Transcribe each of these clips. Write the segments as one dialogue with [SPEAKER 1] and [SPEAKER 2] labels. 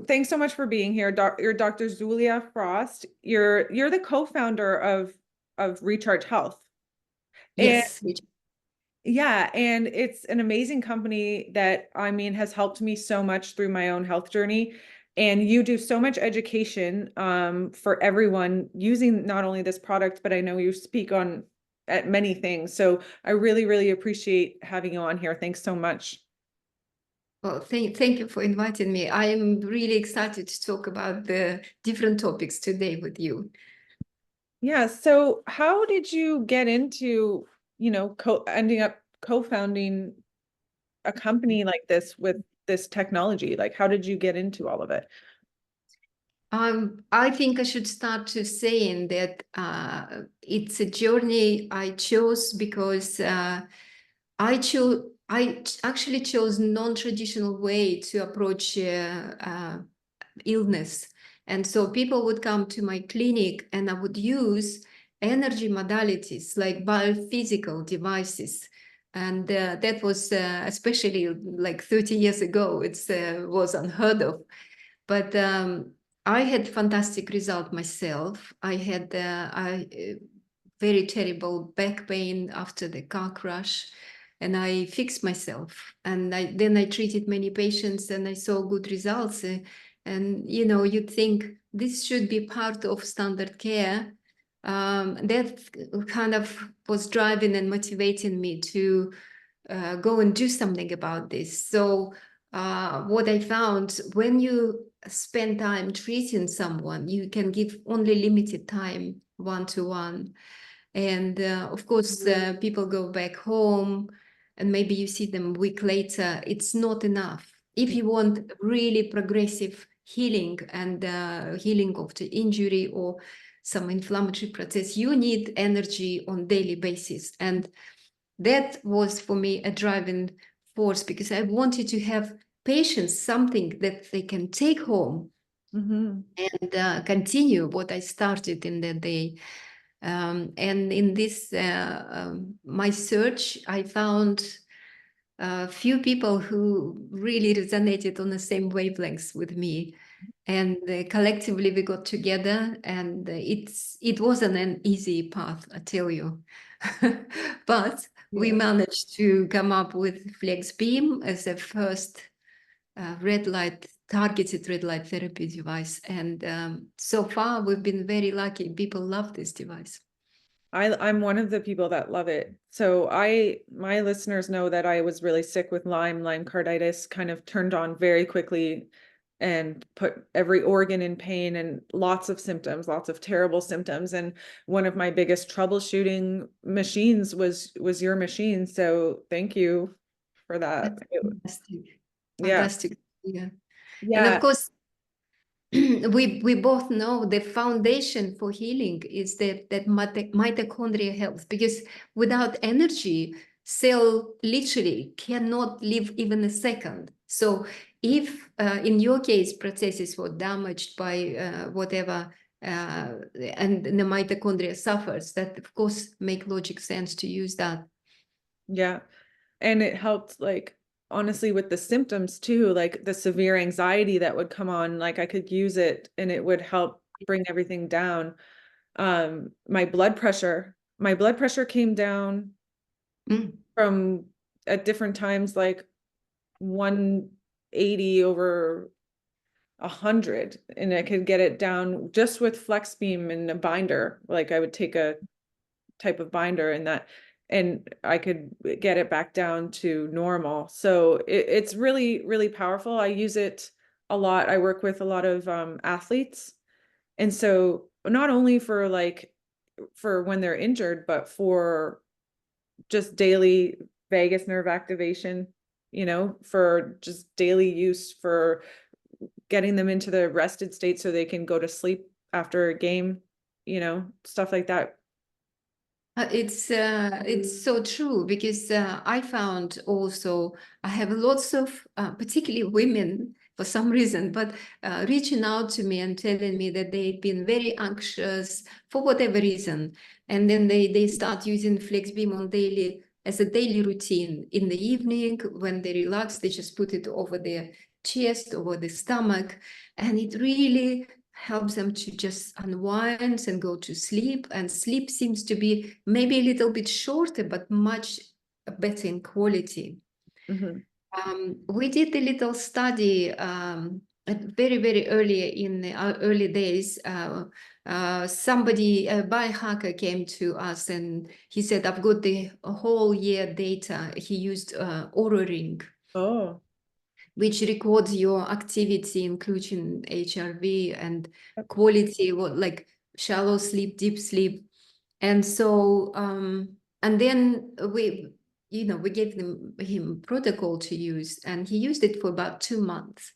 [SPEAKER 1] Thanks so much for being here. You're Dr. Zulia Frost. You're the co-founder of Recharge Health. And
[SPEAKER 2] Yes.
[SPEAKER 1] yeah, and it's an amazing company that has helped me so much through my own health journey. And you do so much education for everyone using not only this product, but I know you speak on at many things. So I really, really appreciate having you on here. Thanks so much.
[SPEAKER 2] Well, thank you for inviting me. I am really excited to talk about the different topics today with you.
[SPEAKER 1] Yeah. So how did you get into, ending up co-founding a company like this with this technology? Like, how did you get into all of it?
[SPEAKER 2] I think I should start to saying that it's a journey I chose because I actually chose non-traditional way to approach illness. And so people would come to my clinic and I would use energy modalities like biophysical devices. And that was especially like 30 years ago, it was unheard of. But I had fantastic result myself. I had very terrible back pain after the car crash, and I fixed myself. And then I treated many patients, and I saw good results. And you'd think this should be part of standard care. That kind of was driving and motivating me to go and do something about this. So what I found, when you spend time treating someone, you can give only limited time one-to-one. And of course, people go back home and maybe you see them a week later. It's not enough. If you want really progressive healing and healing of the injury or some inflammatory process, you need energy on daily basis. And that was for me a driving force because I wanted to have patients something that they can take home and continue what I started in that day. And in this, my search, I found a few people who really resonated on the same wavelengths with me. And collectively we got together, and it wasn't an easy path, I tell you. But we managed to come up with FlexBeam as a first targeted red light therapy device. And so far we've been very lucky. People love this device.
[SPEAKER 1] I'm one of the people that love it. So my listeners know that I was really sick with Lyme carditis, kind of turned on very quickly and put every organ in pain and lots of symptoms, lots of terrible symptoms. And one of my biggest troubleshooting machines was your machine. So thank you for that.
[SPEAKER 2] That's fantastic.
[SPEAKER 1] Yeah.
[SPEAKER 2] Fantastic. Yeah. And of
[SPEAKER 1] Yeah.
[SPEAKER 2] course, we both know the foundation for healing is that mitochondrial health, because without energy, cell literally cannot live even a second. So if in your case processes were damaged by whatever and the mitochondria suffers, that of course make logic sense to use that.
[SPEAKER 1] Yeah. And it helped, like, honestly, with the symptoms too, like the severe anxiety that would come on, like I could use it and it would help bring everything down. My blood pressure came down from at different times, like 180 over 100, and I could get it down just with FlexBeam and a binder. Like I would take a type of binder and I could get it back down to normal. So it's really, really powerful. I use it a lot. I work with a lot of athletes. And so not only for when they're injured, but for just daily vagus nerve activation, for just daily use, for getting them into the rested state so they can go to sleep after a game, stuff like that.
[SPEAKER 2] It's so true, because I found also I have lots of particularly women for some reason, but reaching out to me and telling me that they've been very anxious for whatever reason, and then they start using FlexBeam on daily as a daily routine. In the evening when they relax, they just put it over their chest, over the stomach, and it really helps them to just unwind and go to sleep. And sleep seems to be maybe a little bit shorter, but much better in quality.
[SPEAKER 1] Mm-hmm.
[SPEAKER 2] We did a little study very, very early in our early days. Somebody, a biohacker, came to us and he said, I've got the whole year data. He used Oura Ring,
[SPEAKER 1] Oh.
[SPEAKER 2] which records your activity, including HRV and quality, what like shallow sleep, deep sleep. And so, and then we gave him protocol to use, and he used it for about 2 months.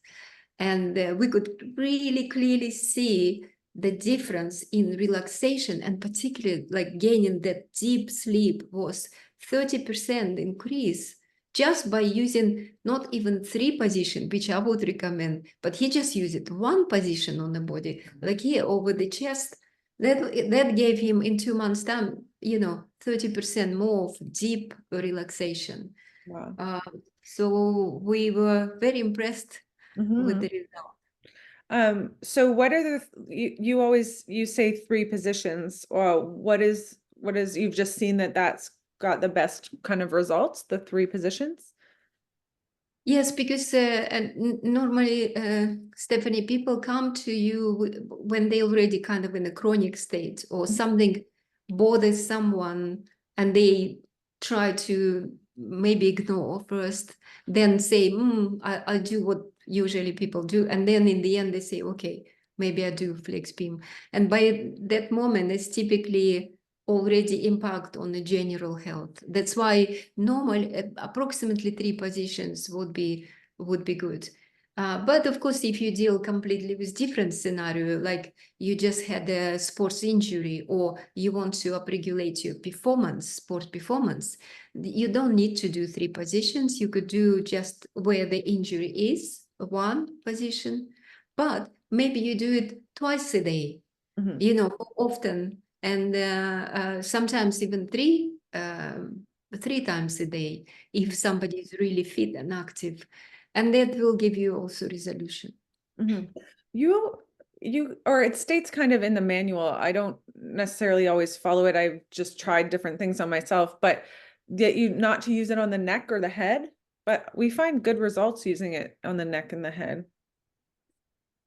[SPEAKER 2] And we could really clearly see the difference in relaxation, and particularly like gaining that deep sleep was 30% increase just by using not even 3 position, which I would recommend, but he just used it 1 position on the body, like here over the chest. That gave him in 2 months time, 30% more of deep relaxation.
[SPEAKER 1] Wow.
[SPEAKER 2] So we were very impressed with
[SPEAKER 1] Mm-hmm.
[SPEAKER 2] the result.
[SPEAKER 1] So what are you always you say 3 positions, or what is you've just seen that's got the best kind of results, the 3 positions?
[SPEAKER 2] Yes, because normally, Stephanie, people come to you when they already kind of in a chronic state, or something bothers someone, and they try to maybe ignore first, then say, I'll do what usually people do. And then in the end, they say, okay, maybe I do FlexBeam. And by that moment, it's typically already impact on the general health. That's why normal approximately 3 positions would be good. But of course, if you deal completely with different scenario, like you just had a sports injury, or you want to upregulate your sports performance, you don't need to do 3 positions. You could do just where the injury is, 1 position, but maybe you do it twice a day,
[SPEAKER 1] Mm-hmm.
[SPEAKER 2] often, and sometimes even 3 times a day, if somebody is really fit and active, and that will give you also resolution.
[SPEAKER 1] Mm-hmm. Or it states kind of in the manual, I don't necessarily always follow it, I've just tried different things on myself, but that you not to use it on the neck or the head, but we find good results using it on the neck and the head.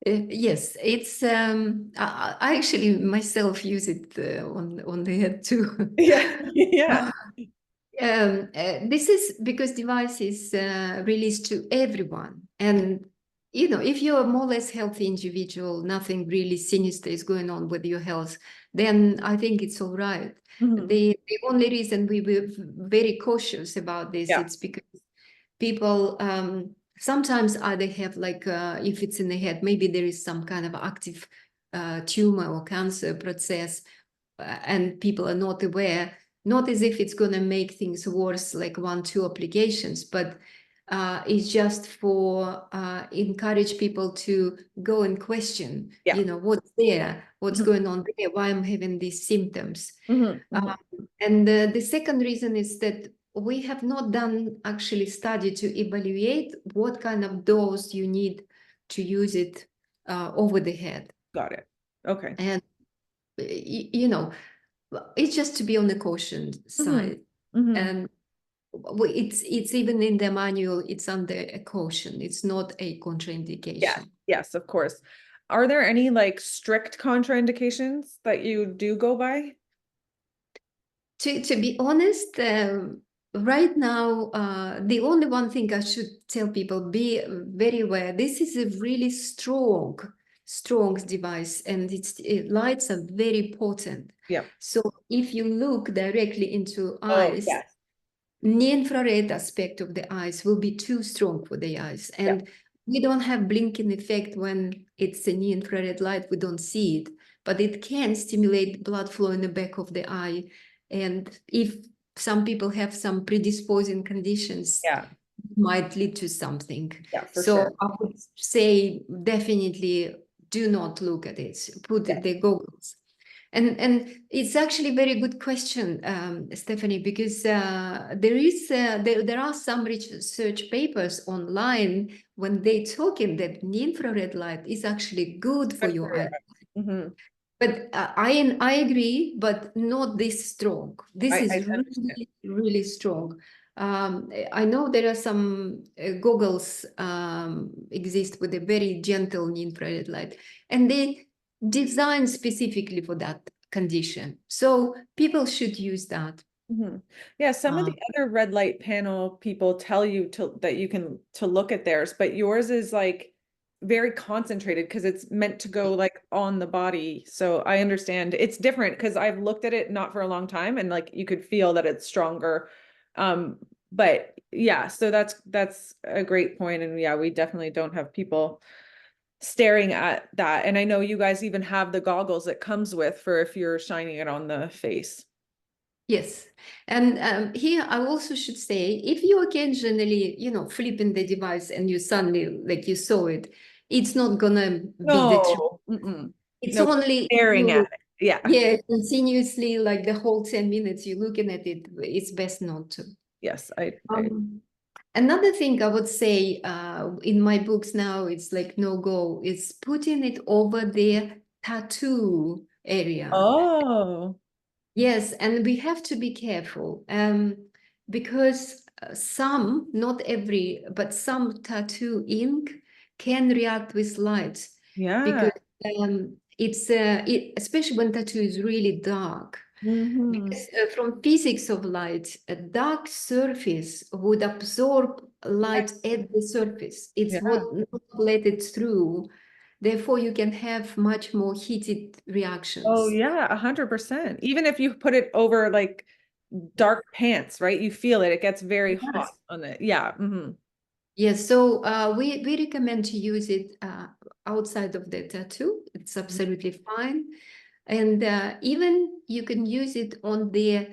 [SPEAKER 2] Yes, it's I actually myself use it on the head too.
[SPEAKER 1] Yeah. Yeah.
[SPEAKER 2] This is because device is released to everyone, and if you're a more or less healthy individual, nothing really sinister is going on with your health, then I think it's all right.
[SPEAKER 1] Mm-hmm.
[SPEAKER 2] The only reason we were very cautious about this,
[SPEAKER 1] Yeah.
[SPEAKER 2] it's because people sometimes either have like if it's in the head, maybe there is some kind of active tumor or cancer process, and people are not aware, not as if it's going to make things worse, like 1-2 applications, but it's just for encourage people to go and question,
[SPEAKER 1] Yeah.
[SPEAKER 2] what's there, what's
[SPEAKER 1] Mm-hmm.
[SPEAKER 2] going on there, why I'm having these symptoms.
[SPEAKER 1] Mm-hmm. Mm-hmm.
[SPEAKER 2] And the second reason is that we have not done actually study to evaluate what kind of dose you need to use it over the head.
[SPEAKER 1] Got it. Okay.
[SPEAKER 2] And, it's just to be on the caution
[SPEAKER 1] Mm-hmm.
[SPEAKER 2] side.
[SPEAKER 1] Mm-hmm.
[SPEAKER 2] And it's even in the manual, it's under a caution. It's not a
[SPEAKER 1] Yes.
[SPEAKER 2] contraindication.
[SPEAKER 1] Yes, of course. Are there any like strict contraindications that you do go by?
[SPEAKER 2] To be honest, right now, the only one thing I should tell people, be very aware, this is a really strong device, and lights are very potent.
[SPEAKER 1] Yeah.
[SPEAKER 2] So if you look directly into
[SPEAKER 1] Oh,
[SPEAKER 2] eyes,
[SPEAKER 1] yes.
[SPEAKER 2] near-infrared aspect of the eyes will be too strong for the eyes.
[SPEAKER 1] Yeah.
[SPEAKER 2] And we don't have blinking effect when it's a near-infrared light, we don't see it, but it can stimulate blood flow in the back of the eye. And if some people have some predisposing conditions,
[SPEAKER 1] Yeah.
[SPEAKER 2] it might lead to something.
[SPEAKER 1] Yeah, for
[SPEAKER 2] So
[SPEAKER 1] sure.
[SPEAKER 2] I would say definitely do not look at it, put
[SPEAKER 1] Yeah.
[SPEAKER 2] the goggles. And it's actually a very good question, Stephanie, because there are some research papers online when they talking that infrared light is actually good for
[SPEAKER 1] Good
[SPEAKER 2] your
[SPEAKER 1] for your
[SPEAKER 2] eye.
[SPEAKER 1] eyes.
[SPEAKER 2] But I agree, but not this strong. This
[SPEAKER 1] I
[SPEAKER 2] is
[SPEAKER 1] understand.
[SPEAKER 2] really, really strong. I know there are some goggles exist with a very gentle infrared light, and they designed specifically for that condition. So people should use that.
[SPEAKER 1] Yeah, some of the
[SPEAKER 2] Um,
[SPEAKER 1] other red light panel people tell you that you can to look at theirs, but yours is like very concentrated because it's meant to go like on the body. So I understand it's different because I've looked at it not for a long time and like you could feel that it's stronger. Um, but yeah, so that's a great point. And yeah, we definitely don't have people staring at that. And I know you guys even have the goggles it comes with for if you're shining it on the face.
[SPEAKER 2] Yes. And here I also should say, if you occasionally, flipping the device and you suddenly, like you saw it, it's not gonna be the truth.
[SPEAKER 1] No, mm-mm.
[SPEAKER 2] It's
[SPEAKER 1] No,
[SPEAKER 2] only if
[SPEAKER 1] staring at
[SPEAKER 2] you,
[SPEAKER 1] it. Yeah.
[SPEAKER 2] yeah, continuously, like the whole 10 minutes you're looking at it, it's best not to.
[SPEAKER 1] Yes, I
[SPEAKER 2] Um, Another thing I would say in my books now, it's like no go, is putting it over the tattoo area.
[SPEAKER 1] Oh,
[SPEAKER 2] Yes, and we have to be careful because some, not every, but some tattoo ink can react with light
[SPEAKER 1] yeah.
[SPEAKER 2] because especially when tattoo is really dark.
[SPEAKER 1] Hmm.
[SPEAKER 2] Because from physics of light, a dark surface would absorb
[SPEAKER 1] Yeah,
[SPEAKER 2] light at the surface. It's
[SPEAKER 1] yeah.
[SPEAKER 2] what not let it through. Therefore, you can have much more heated
[SPEAKER 1] Oh
[SPEAKER 2] reactions.
[SPEAKER 1] yeah, 100%. Even if you put it over like dark pants, right? You feel it. It gets very hot
[SPEAKER 2] Yes.
[SPEAKER 1] on it. Yeah.
[SPEAKER 2] Yes, so we recommend to use it outside of the tattoo. It's absolutely fine. And even you can use it on the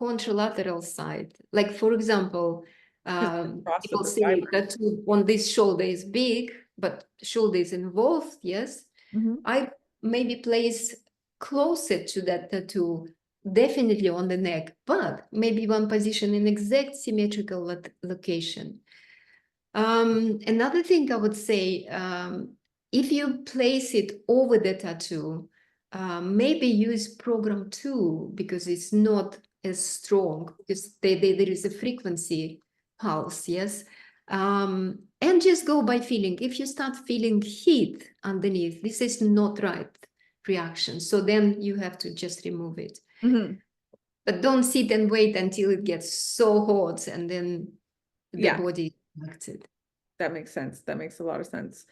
[SPEAKER 2] contralateral side. Like, for example,
[SPEAKER 1] Because across
[SPEAKER 2] people
[SPEAKER 1] the
[SPEAKER 2] say
[SPEAKER 1] fiber.
[SPEAKER 2] tattoo on this shoulder is big, but shoulder is involved, yes.
[SPEAKER 1] Hmm.
[SPEAKER 2] I maybe place closer to that tattoo, definitely on the neck, but maybe one position in exact symmetrical location. Another thing I would say, if you place it over the tattoo, maybe use program 2 because it's not as strong because there is a frequency pulse, yes? And just go by feeling. If you start feeling heat underneath, this is not right reaction. So then you have to just remove it.
[SPEAKER 1] Hmm.
[SPEAKER 2] But don't sit and wait until it gets so hot and then the
[SPEAKER 1] Yeah,
[SPEAKER 2] body is reacted.
[SPEAKER 1] that makes sense. That makes a lot of sense.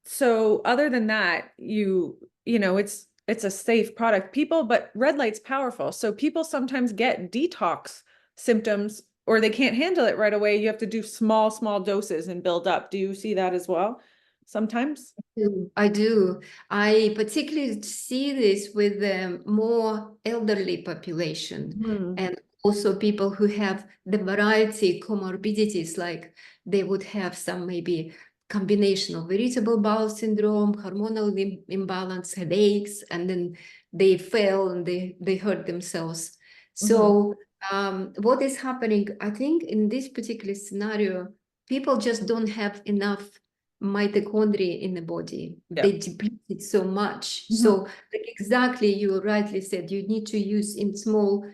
[SPEAKER 1] So other than that, it's a safe product. But red light's powerful. So people sometimes get detox symptoms or they can't handle it right away. You have to do small doses and build up. Do you see that as well? Sometimes?
[SPEAKER 2] I do. I particularly see this with the more elderly population
[SPEAKER 1] Hmm.
[SPEAKER 2] and also people who have the variety comorbidities, like they would have some maybe combination of irritable bowel syndrome, hormonal imbalance, headaches, and then they fail and they hurt themselves.
[SPEAKER 1] Hmm.
[SPEAKER 2] So what is happening, I think in this particular scenario, people just don't have enough mitochondria in the body.
[SPEAKER 1] Yeah.
[SPEAKER 2] They deplete it so much.
[SPEAKER 1] Hmm.
[SPEAKER 2] So, like exactly, you rightly said, you need to use in small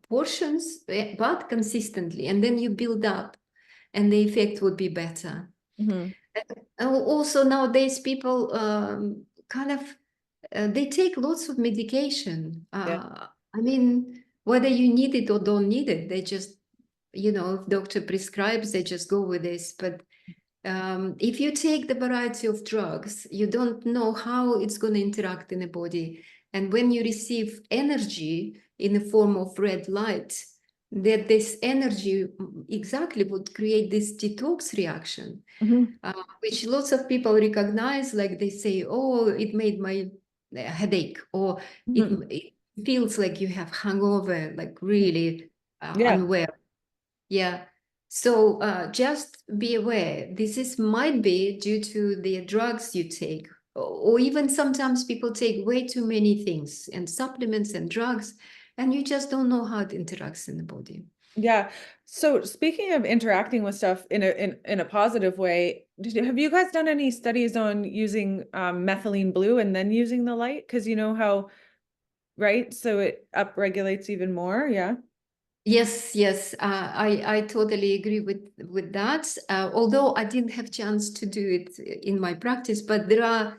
[SPEAKER 2] portions, but consistently, and then you build up, and the effect would be better.
[SPEAKER 1] Hmm.
[SPEAKER 2] Also, nowadays, people kind of they take lots of medication.
[SPEAKER 1] Yeah.
[SPEAKER 2] I mean, whether you need it or don't need it, they just, if doctor prescribes, they just go with this. But if you take the variety of drugs, you don't know how it's going to interact in the body. And when you receive energy in the form of red light, that this energy exactly would create this detox reaction,
[SPEAKER 1] Hmm.
[SPEAKER 2] which lots of people recognize, like they say, oh, it made my headache, or
[SPEAKER 1] Hmm.
[SPEAKER 2] it feels like you have hangover, like really
[SPEAKER 1] Yeah.
[SPEAKER 2] unwell. Yeah. So just be aware. This is might be due to the drugs you take. or even sometimes people take way too many things and supplements and drugs, and you just don't know how it interacts in the body.
[SPEAKER 1] Yeah. So speaking of interacting with stuff in a positive way, have you guys done any studies on using methylene blue and then using the light? Because you know how, right? So it upregulates even more. Yeah.
[SPEAKER 2] Yes, yes, I totally agree with that. Although I didn't have chance to do it in my practice, but there are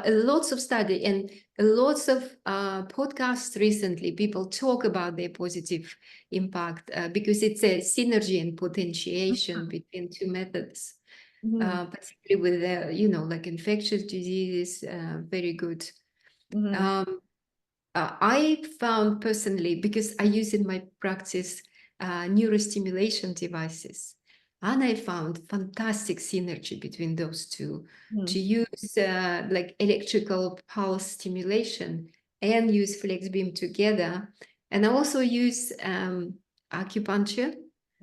[SPEAKER 2] lots of study and lots of podcasts recently. People talk about their positive impact because it's a synergy and potentiation between two methods,
[SPEAKER 1] Mm-hmm.
[SPEAKER 2] particularly with like infectious diseases. Very good.
[SPEAKER 1] Mm-hmm.
[SPEAKER 2] Um, I found personally, because I use in my practice neurostimulation devices, and I found fantastic synergy between those two.
[SPEAKER 1] Mm-hmm.
[SPEAKER 2] To use like electrical pulse stimulation and use FlexBeam together. And I also use acupuncture.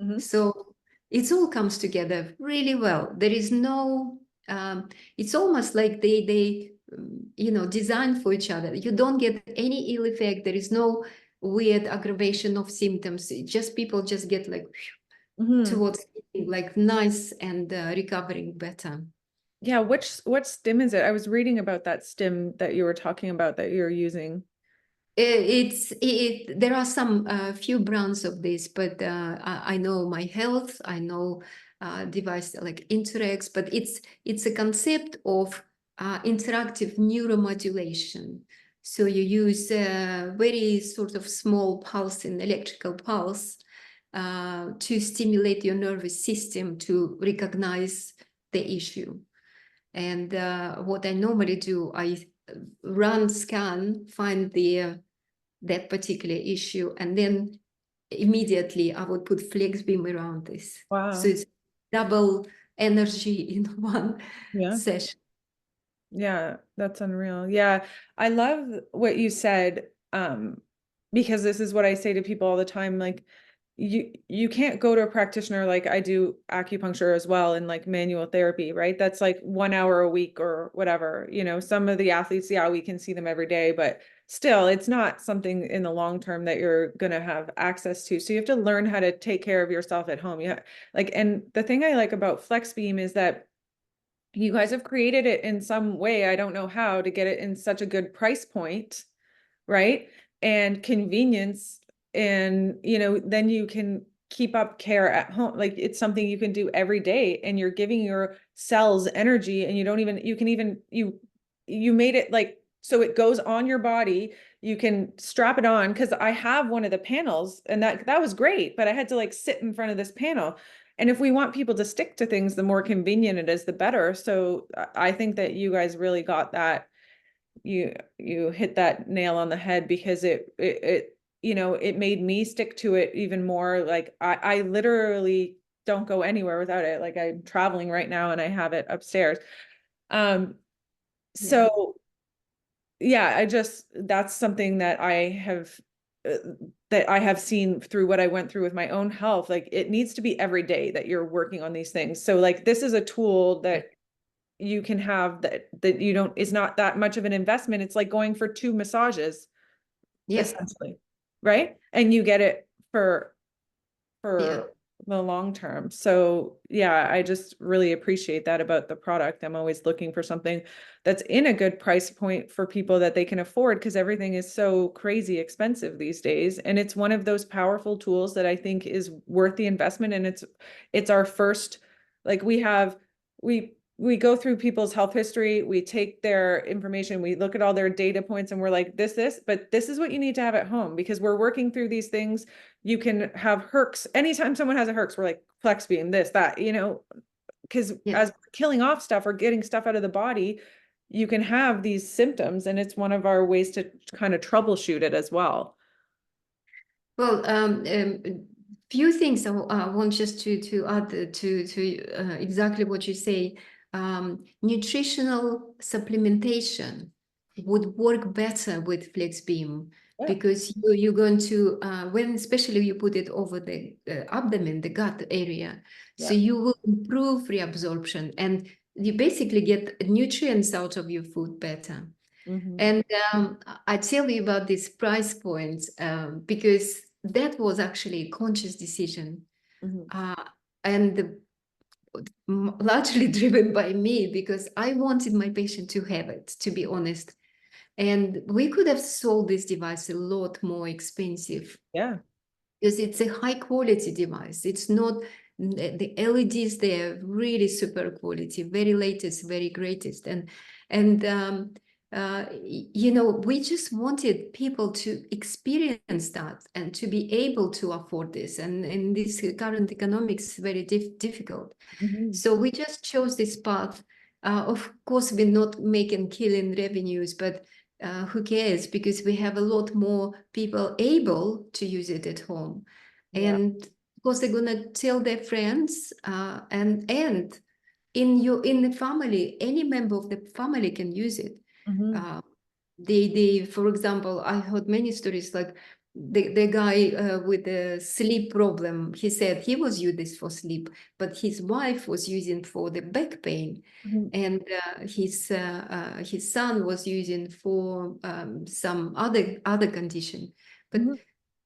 [SPEAKER 1] Mm-hmm.
[SPEAKER 2] So it all comes together really well. There is no, it's almost like they designed for each other. You don't get any ill effect. There is no weird aggravation of symptoms. Just people just get like
[SPEAKER 1] Mm-hmm.
[SPEAKER 2] towards like nice and recovering better.
[SPEAKER 1] Yeah. What stim is it? I was reading about that stim that you were talking about that you're using.
[SPEAKER 2] There are some few brands of this, but I know My Health, I know device like Interex, but it's a concept of interactive neuromodulation. So you use a very sort of small pulse, an electrical pulse, to stimulate your nervous system to recognize the issue. And what I normally do, I run scan, find that particular issue, and then immediately I would put FlexBeam around this. So
[SPEAKER 1] Wow.
[SPEAKER 2] it's double energy in one
[SPEAKER 1] Yeah.
[SPEAKER 2] session.
[SPEAKER 1] Yeah, that's unreal. Yeah, I love what you said, because this is what I say to people all the time. Like, you can't go to a practitioner like I do acupuncture as well and like manual therapy, right? That's like 1 hour a week or whatever. You know, some of the athletes, yeah, we can see them every day, but still, it's not something in the long term that you're gonna have access to. So you have to learn how to take care of yourself at home. Yeah, like, and the thing I like about FlexBeam is that you guys have created it in some way, I don't know how, to get it in such a good price point, right? And convenience. And, then you can keep up care at home. Like it's something you can do every day and you're giving your cells energy and you made it like, so it goes on your body. You can strap it on because I have one of the panels and that was great, but I had to like sit in front of this panel. And if we want people to stick to things, the more convenient it is, the better. So I think that you guys really got that. You hit that nail on the head because it made me stick to it even more. Like I literally don't go anywhere without it. Like I'm traveling right now and I have it upstairs. Um,
[SPEAKER 2] Yeah.
[SPEAKER 1] so yeah, that's something uh, that I have seen through what I went through with my own health. Like it needs to be every day that you're working on these things. So like this is a tool that you can have that you don't, is not that much of an investment. It's like going for 2 massages
[SPEAKER 2] Yeah.
[SPEAKER 1] essentially, right? And you get it
[SPEAKER 2] Yeah.
[SPEAKER 1] for the long term. So yeah, I just really appreciate that about the product. I'm always looking for something that's in a good price point for people that they can afford because everything is so crazy expensive these days. And it's one of those powerful tools that I think is worth the investment. And it's our first, like we go through people's health history, we take their information, we look at all their data points and we're like, but this is what you need to have at home because we're working through these things. You can have hercs. Anytime someone has a hercs, we're like FlexBeam, this, that, because
[SPEAKER 2] Yeah.
[SPEAKER 1] as killing off stuff or getting stuff out of the body, you can have these symptoms. And it's one of our ways to kind of troubleshoot it as well.
[SPEAKER 2] Well, few things I want just to add to exactly what you say. Nutritional supplementation would work better with FlexBeam
[SPEAKER 1] Yeah.
[SPEAKER 2] because you're going to when especially you put it over the abdomen, the gut area, so
[SPEAKER 1] Yeah.
[SPEAKER 2] you will improve reabsorption and you basically get nutrients out of your food better.
[SPEAKER 1] Mm-hmm.
[SPEAKER 2] And I tell you about these price points because that was actually a conscious decision,
[SPEAKER 1] Mm-hmm.
[SPEAKER 2] and largely driven by me, because I wanted my patient to have it, to be honest. And we could have sold this device a lot more expensive
[SPEAKER 1] Yeah.
[SPEAKER 2] because it's a high quality device. It's not the LEDs, they're really super quality, very latest, very greatest. And we just wanted people to experience that and to be able to afford this. And in this current economics, very difficult.
[SPEAKER 1] Mm-hmm.
[SPEAKER 2] So we just chose this path. Of course, we're not making killing revenues, but who cares? Because we have a lot more people able to use it at home.
[SPEAKER 1] Yeah.
[SPEAKER 2] And of course, they're gonna tell their friends, and in the family, any member of the family can use it.
[SPEAKER 1] Mm-hmm.
[SPEAKER 2] Uh, for example, I heard many stories like the guy with the sleep problem. He said he was using this for sleep, but his wife was using for the back pain,
[SPEAKER 1] Mm-hmm.
[SPEAKER 2] and his son was using for some other condition. But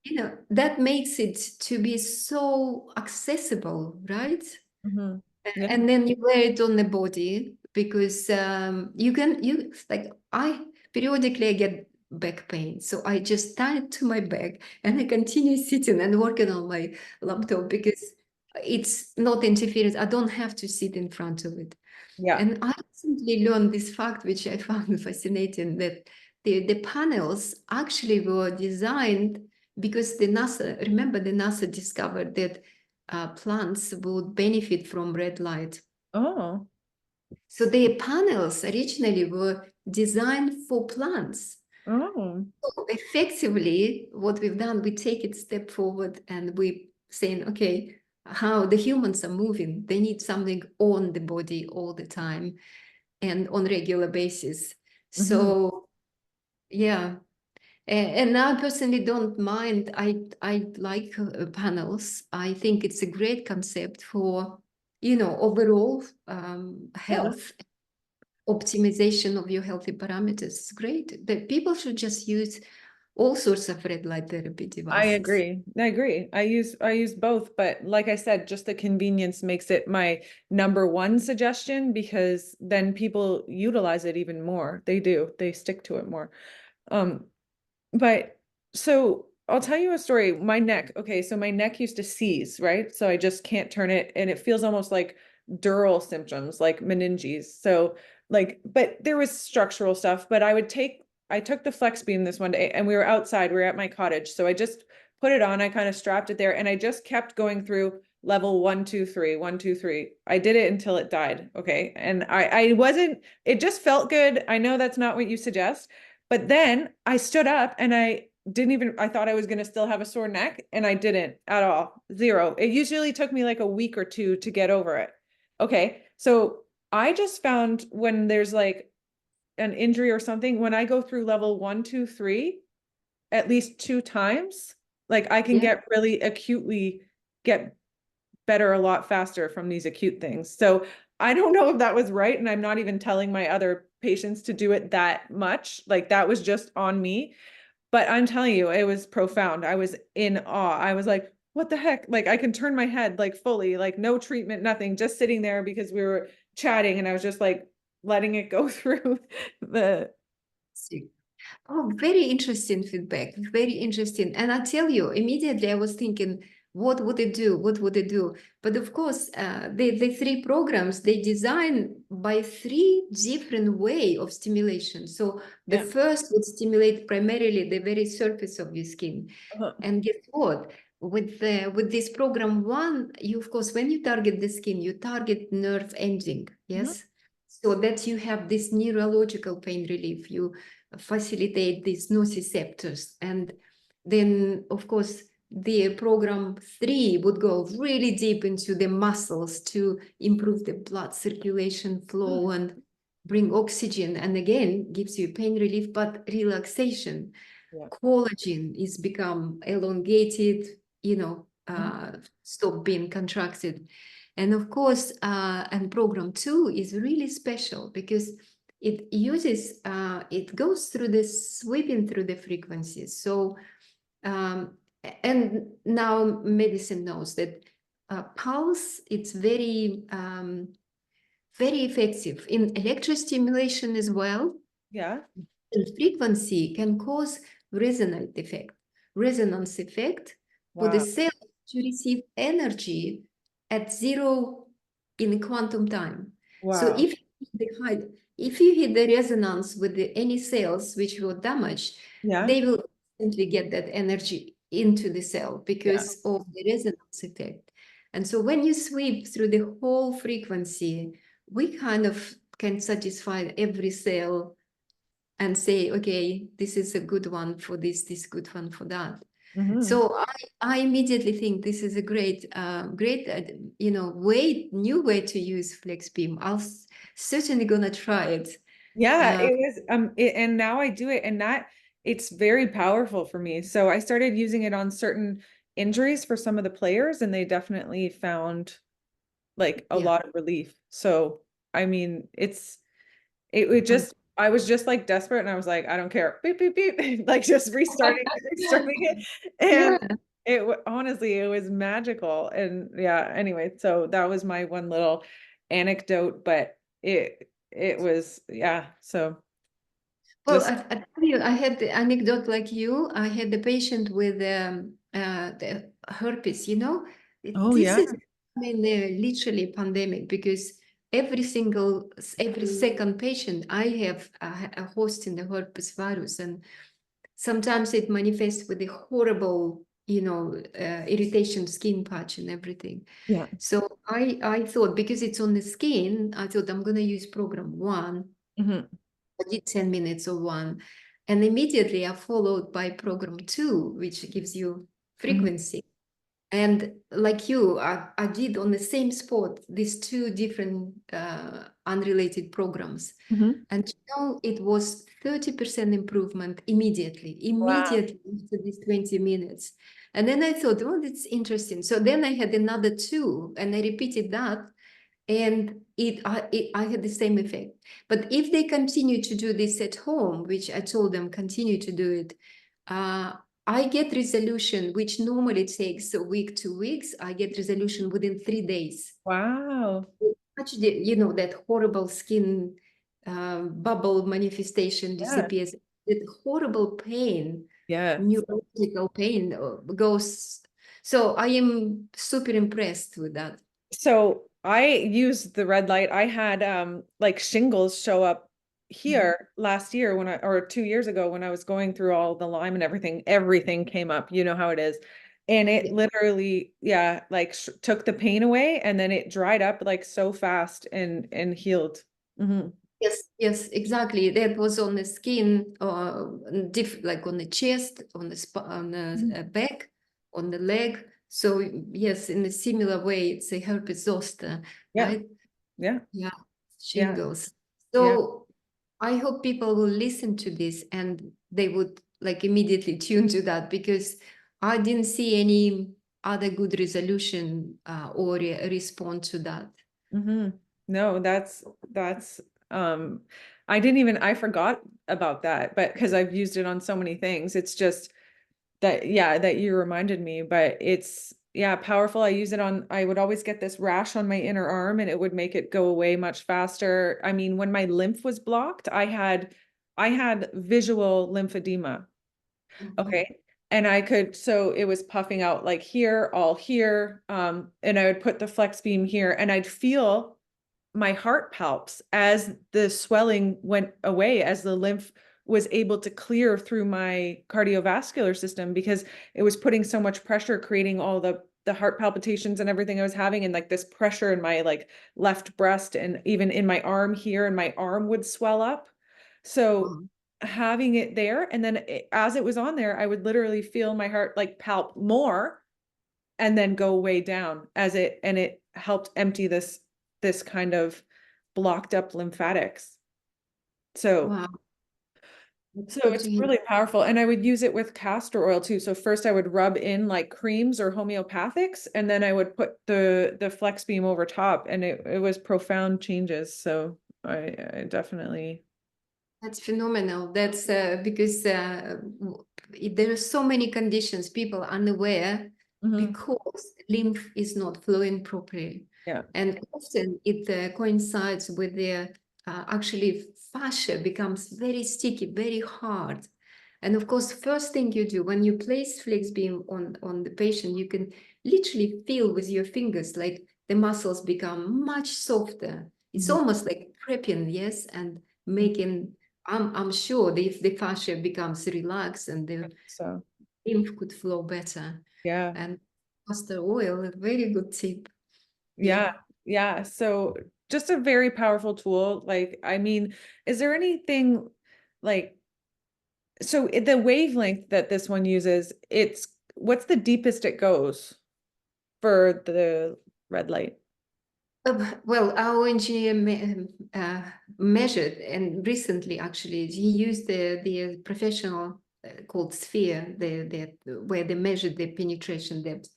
[SPEAKER 1] Mm-hmm.
[SPEAKER 2] that makes it to be so accessible, right?
[SPEAKER 1] Mm-hmm. Yeah.
[SPEAKER 2] And then you wear it on the body because you like I periodically I get back pain, so I just tie it to my back and I continue sitting and working on my laptop because it's not interference. I don't have to sit in front of it.
[SPEAKER 1] Yeah.
[SPEAKER 2] And I recently learned this fact, which I found fascinating, that the panels actually were designed because the NASA discovered that plants would benefit from red light.
[SPEAKER 1] Oh.
[SPEAKER 2] So the panels originally were designed for plants.
[SPEAKER 1] Oh.
[SPEAKER 2] So effectively, what we've done, we take it step forward and we saying, okay, how the humans are moving, they need something on the body all the time and on regular basis.
[SPEAKER 1] Mm-hmm.
[SPEAKER 2] So yeah, and I personally don't mind. I like panels. I think it's a great concept for overall
[SPEAKER 1] Yeah.
[SPEAKER 2] health optimization of your healthy parameters. It's great that people should just use all sorts of red light therapy
[SPEAKER 1] I
[SPEAKER 2] devices.
[SPEAKER 1] agree. I agree. I use both, but like I said, just the convenience makes it my number one suggestion because then people utilize it even more. They do. They stick to it more. Um, but so I'll tell you a story. My neck, okay, so my neck used to seize, right? So I just can't turn it, and it feels almost like dural symptoms, like meninges. So like, but there was structural stuff, but I took the FlexBeam this one day and we were outside, we were at my cottage. So I just put it on, I kind of strapped it there and I just kept going through level 1, 2, 3, 1, 2, 3. I did it until it died. Okay. And I wasn't, it just felt good. I know that's not what you suggest, but then I stood up and I thought I was going to still have a sore neck and I didn't at all. Zero. It usually took me like a week or two to get over it. Okay. So I just found when there's like an injury or something, when I go through level 1, 2, 3, at least 2 times, like I can
[SPEAKER 2] Yeah.
[SPEAKER 1] get really acutely get better a lot faster from these acute things. So I don't know if that was right. And I'm not even telling my other patients to do it that much. Like that was just on me. But I'm telling you, it was profound. I was in awe. I was like, what the heck? Like I can turn my head like fully, like no treatment, nothing, just sitting there because we were chatting and I was just like letting it go through the
[SPEAKER 2] Oh, very interesting feedback. Very interesting. And I tell you, immediately I was thinking, what would it do? What would it do? But of course, the three programs, they design by three different way of stimulation. So the
[SPEAKER 1] yeah.
[SPEAKER 2] first would stimulate primarily the very surface of your skin.
[SPEAKER 1] Uh-huh.
[SPEAKER 2] And guess what? With this program one, you of course, when you target the skin, you target nerve ending,
[SPEAKER 1] Mhm.
[SPEAKER 2] yes? So that you have this neurological pain relief. You facilitate these nociceptors. And then, of course, the program 3 would go really deep into the muscles to improve the blood circulation flow and bring oxygen. And again, gives you pain relief, but relaxation.
[SPEAKER 1] Yeah.
[SPEAKER 2] Collagen is become elongated,
[SPEAKER 1] Mhm.
[SPEAKER 2] stop being contracted. And of course, and program 2 is really special because it uses, it goes through this, sweeping through the frequencies. So, and now medicine knows that pulse, it's very effective in electrostimulation as well.
[SPEAKER 1] Yeah.
[SPEAKER 2] And frequency can cause resonance effect for the
[SPEAKER 1] Wow.
[SPEAKER 2] cell to receive energy at zero in quantum time. So
[SPEAKER 1] Wow.
[SPEAKER 2] if you hit the resonance with any cells which were damaged,
[SPEAKER 1] Yeah.
[SPEAKER 2] they will instantly get that energy into the cell
[SPEAKER 1] Yeah.
[SPEAKER 2] because of the resonance effect. And so when you sweep through the whole frequency, we kind of can satisfy every cell and say, okay, this is a good one for this good one for that.
[SPEAKER 1] Hmm.
[SPEAKER 2] So I immediately think this is a great, new way to use FlexBeam. Certainly gonna try it.
[SPEAKER 1] Yeah,
[SPEAKER 2] Uh,
[SPEAKER 1] it was and now I do it, and that it's very powerful for me. So I started using it on certain injuries for some of the players, and they definitely found like a
[SPEAKER 2] yeah.
[SPEAKER 1] lot of relief. So I mean, it just I was just like desperate, and I was like, I don't care, beep beep beep, like just restarting it,
[SPEAKER 2] Yeah.
[SPEAKER 1] and honestly it was magical. And yeah, anyway, so that was my one little anecdote, but it was, yeah, so
[SPEAKER 2] Well,
[SPEAKER 1] just
[SPEAKER 2] I tell you, I had the anecdote like you. I had the patient with the herpes,
[SPEAKER 1] oh
[SPEAKER 2] This
[SPEAKER 1] yeah.
[SPEAKER 2] is, I mean, literally pandemic because every second patient, I have a host in the herpes virus. And sometimes it manifests with a horrible, irritation, skin patch and everything.
[SPEAKER 1] Yeah.
[SPEAKER 2] So I thought, because it's on the skin, I thought I'm going to use program 1.
[SPEAKER 1] Hmm.
[SPEAKER 2] I did 10 minutes of one. And immediately I followed by program 2, which gives you
[SPEAKER 1] Hmm.
[SPEAKER 2] frequency. And like you, I did on the same spot these 2 different unrelated programs.
[SPEAKER 1] Hmm.
[SPEAKER 2] And it was 30% improvement
[SPEAKER 1] Wow.
[SPEAKER 2] immediately after these 20 minutes. And then I thought, oh, that's interesting. So then I had another 2 and I repeated that, and I had the same effect. But if they continue to do this at home, which I told them continue to do it, I get resolution, which normally takes a week, 2 weeks. I get resolution within 3 days.
[SPEAKER 1] Wow.
[SPEAKER 2] That horrible skin bubble manifestation
[SPEAKER 1] Yeah.
[SPEAKER 2] disappears. That horrible pain,
[SPEAKER 1] Yeah.
[SPEAKER 2] neurological pain goes. So I am super impressed with that.
[SPEAKER 1] So I used the red light. I had like shingles show up here last year or 2 years ago when I was going through all the Lyme and everything came up, you know how it is. And it
[SPEAKER 2] Yeah.
[SPEAKER 1] literally, yeah, like took the pain away, and then it dried up like so fast and healed. Hmm.
[SPEAKER 2] Yes, exactly. That was on the skin, like on the chest, on the back, on the leg. So yes, in a similar way, it's a herpes zoster,
[SPEAKER 1] Yeah.
[SPEAKER 2] right?
[SPEAKER 1] Yeah.
[SPEAKER 2] Yeah,
[SPEAKER 1] Yeah.
[SPEAKER 2] shingles.
[SPEAKER 1] Yeah.
[SPEAKER 2] So I hope people will listen to this and they would like immediately tune to that, because I didn't see any other good resolution or response to that.
[SPEAKER 1] Hmm. No, that's um I forgot about that, but because I've used it on so many things, it's just that, yeah, that you reminded me. But it's, yeah, powerful. I would always get this rash on my inner arm, and it would make it go away much faster. I mean, when my lymph was blocked, I had visual lymphedema.
[SPEAKER 2] Mhm.
[SPEAKER 1] Okay. And so it was puffing out like here, all here. And I would put the flex beam here, and I'd feel my heart palps as the swelling went away, as the lymph was able to clear through my cardiovascular system, because it was putting so much pressure, creating all the heart palpitations and everything I was having, and like this pressure in my like left breast and even in my arm here, and my arm would swell up. So
[SPEAKER 2] Wow.
[SPEAKER 1] having it there, and then as it was on there, I would literally feel my heart like palp more and then go way down and it helped empty this kind of blocked up lymphatics. So
[SPEAKER 2] Wow.
[SPEAKER 1] So
[SPEAKER 2] Good
[SPEAKER 1] it's
[SPEAKER 2] to hear.
[SPEAKER 1] really powerful. And I would use it with castor oil too. So first I would rub in like creams or homeopathics, and then I would put the flex beam over top, and it was profound changes. So I definitely.
[SPEAKER 2] That's phenomenal. That's because there are so many conditions people are unaware
[SPEAKER 1] Mhm.
[SPEAKER 2] because lymph is not flowing properly.
[SPEAKER 1] Yeah.
[SPEAKER 2] And often it coincides with the actually fascia becomes very sticky, very hard. And of course, first thing you do when you place flex beam on the patient, you can literally feel with your fingers like the muscles become much softer. It's
[SPEAKER 1] Mhm.
[SPEAKER 2] almost like prepping, yes, and making I'm sure that if the fascia becomes relaxed and the
[SPEAKER 1] So
[SPEAKER 2] lymph could flow better.
[SPEAKER 1] yeah.
[SPEAKER 2] And castor oil, a very good tip. Yeah.
[SPEAKER 1] Yeah. Yeah. So just a very powerful tool. Like, I mean, is there anything like so the wavelength that this one uses, it's what's the deepest it goes for the red light?
[SPEAKER 2] Well, our engineer measured, and recently actually he used the professional called Sphere, where they measured the penetration depth.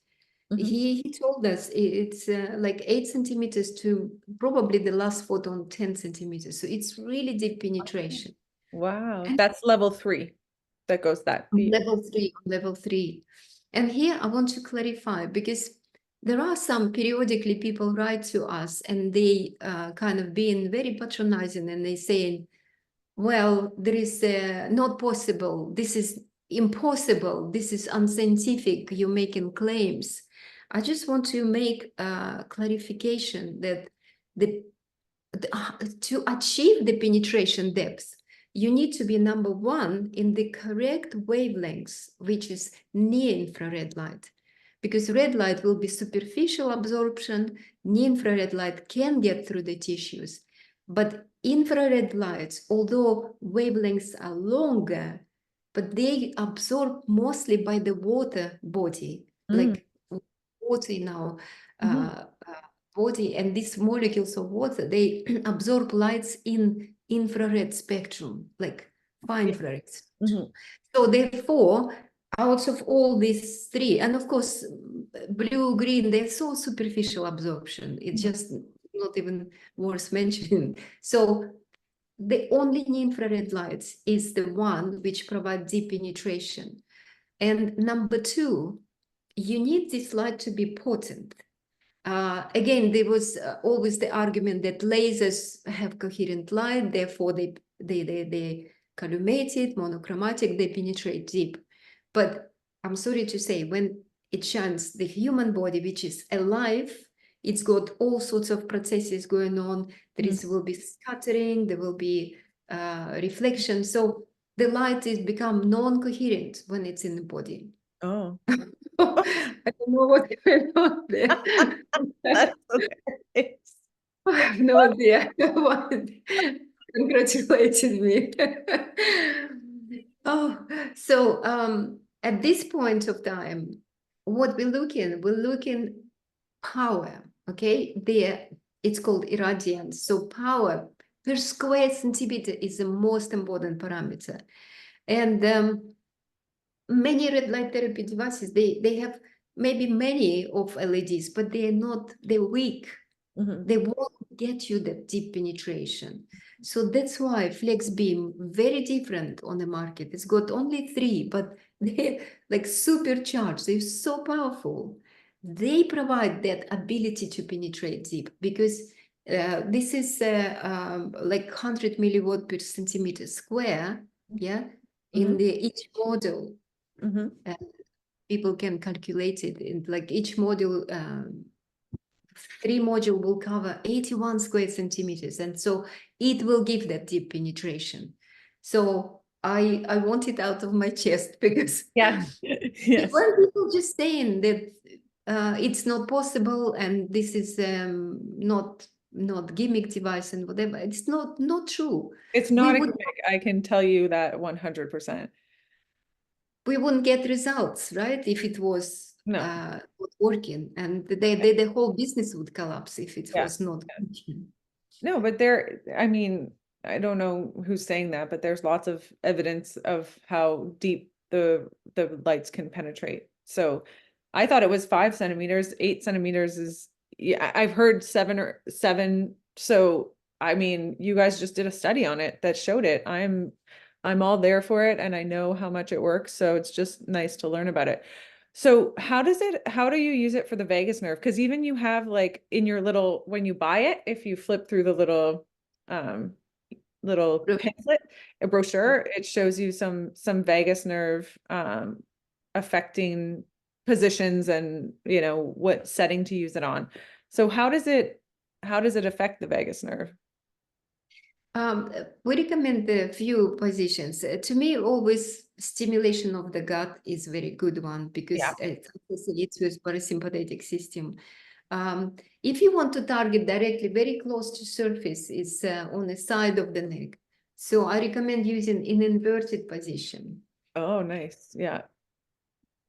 [SPEAKER 1] Mhm.
[SPEAKER 2] He told us it's like 8 centimeters to probably the last photon 10 centimeters. So it's really deep penetration.
[SPEAKER 1] Wow,
[SPEAKER 2] And
[SPEAKER 1] that's level 3 that goes that deep.
[SPEAKER 2] level three. And here I want to clarify because there are some periodically people write to us and they kind of being very patronizing and they saying, well, there is not possible. This is impossible. This is unscientific. You're making claims. I just want to make a clarification that the to achieve the penetration depth, you need to be number one in the correct wavelengths, which is near infrared light. Because red light will be superficial absorption, near infrared light can get through the tissues. But infrared lights, although wavelengths are longer, but they absorb mostly by the water body,
[SPEAKER 1] Mm,
[SPEAKER 2] like water in our
[SPEAKER 1] mhm,
[SPEAKER 2] body, and these molecules of water, they absorb lights in infrared spectrum, like far
[SPEAKER 1] yeah,
[SPEAKER 2] infrared spectrum.
[SPEAKER 1] mhm,
[SPEAKER 2] So therefore, out of all these three, and of course, blue, green, they're so superficial absorption. It's
[SPEAKER 1] mhm.
[SPEAKER 2] just not even worth mentioning. So the only infrared lights is the one which provide deep penetration. And number two, you need this light to be potent. Again, there was always the argument that lasers have coherent light, therefore they collimated, monochromatic, they penetrate deep. But I'm sorry to say, when it shines the human body, which is alive, it's got all sorts of processes going on. Will be scattering, there will be reflection. So the light is become non-coherent when it's in the body.
[SPEAKER 1] Oh,
[SPEAKER 2] I don't know what's going on there.
[SPEAKER 1] that's okay.
[SPEAKER 2] I have no idea what congratulated me. Oh, so at this point of time, what we're looking power, okay? It's called irradiance. So power per square centimeter is the most important parameter. And many red light therapy devices, they have maybe many of LEDs, but they're weak.
[SPEAKER 1] Mhm.
[SPEAKER 2] They won't get you that deep penetration. So that's why FlexBeam, very different on the market. It's got only three, but they're like supercharged. They're so powerful. They provide that ability to penetrate deep because this is like 100 milliwatt per centimeter square. Yeah, in
[SPEAKER 1] Mhm.
[SPEAKER 2] the each model,
[SPEAKER 1] Mhm.
[SPEAKER 2] uh, people can calculate it. In like each module, three module will cover 81 square centimeters, and so it will give that deep penetration. So I want it out of my chest because
[SPEAKER 1] Yeah. Yes.
[SPEAKER 2] when people just saying that it's not possible and this is not gimmick device and whatever, it's not true.
[SPEAKER 1] It's
[SPEAKER 2] We
[SPEAKER 1] not a
[SPEAKER 2] would
[SPEAKER 1] gimmick. I can tell you that 100%.
[SPEAKER 2] we wouldn't get results, right? If it was
[SPEAKER 1] No.
[SPEAKER 2] not working, and the whole business would collapse if it
[SPEAKER 1] Yeah.
[SPEAKER 2] was not working.
[SPEAKER 1] No, but there, I mean, I don't know who's saying that, but there's lots of evidence of how deep the lights can penetrate. So I thought it was 5 centimeters. 8 centimeters is, yeah, I've heard 7 or 7. So I mean, you guys just did a study on it that showed it. I'm all there for it, and I know how much it works. So it's just nice to learn about it. So how do you use it for the vagus nerve? Because even you have like in your little, when you buy it, if you flip through the um little pamphlet, a brochure, it shows you some vagus nerve affecting positions and what setting to use it on. So how does it affect the vagus nerve?
[SPEAKER 2] We recommend a few positions. To me, always stimulation of the gut is very good one
[SPEAKER 1] Yeah.
[SPEAKER 2] because it associates with parasympathetic system. If you want to target directly very close to surface, it's on the side of the neck. So I recommend using in inverted position.
[SPEAKER 1] Oh, nice. Yeah.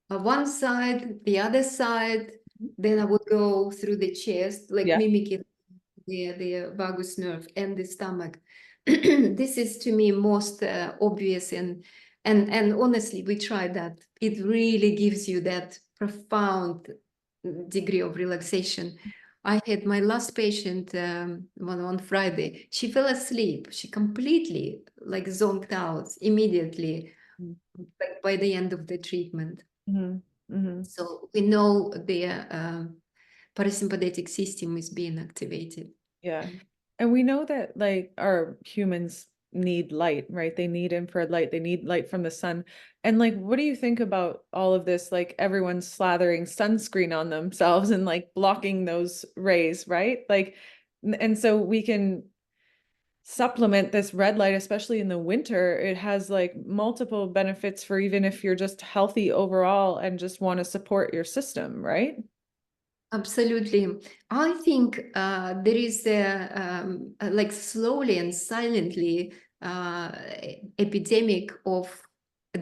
[SPEAKER 2] One side, the other side, then I would go through the chest, like
[SPEAKER 1] Yeah.
[SPEAKER 2] mimicking the vagus nerve and the stomach. This is to me most obvious, and honestly, we tried that. It really gives you that profound degree of relaxation. I had my last patient on Friday. She fell asleep. She completely like zonked out immediately, like by the end of the treatment.
[SPEAKER 1] Mm-hmm. Mm-hmm.
[SPEAKER 2] So we know the parasympathetic system is being activated.
[SPEAKER 1] Yeah. And we know that like our humans need light, right? They need infrared light. They need light from the sun. And like, what do you think about all of this? Like everyone's slathering sunscreen on themselves and like blocking those rays, right? Like, and so we can supplement this red light, especially in the winter. It has like multiple benefits for even if you're just healthy overall and just want to support your system, right?
[SPEAKER 2] Absolutely. I think there is like slowly and silently epidemic of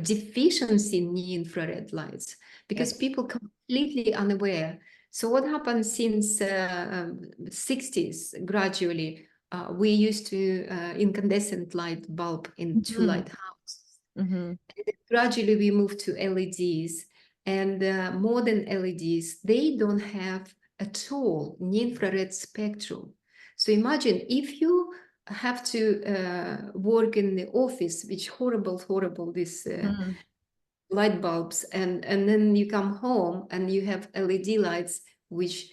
[SPEAKER 2] deficiency in near-infrared lights because
[SPEAKER 1] Yes.
[SPEAKER 2] people completely unaware. So what happened since 60s gradually, we used to incandescent light bulb in two
[SPEAKER 1] Mm-hmm.
[SPEAKER 2] lighthouses.
[SPEAKER 1] Mm-hmm.
[SPEAKER 2] Gradually we moved to LEDs, and modern LEDs, they don't have at all near-infrared spectrum. So imagine if you have to work in the office, which horrible, this
[SPEAKER 1] Mm-hmm.
[SPEAKER 2] light bulbs, and then you come home and you have LED lights, which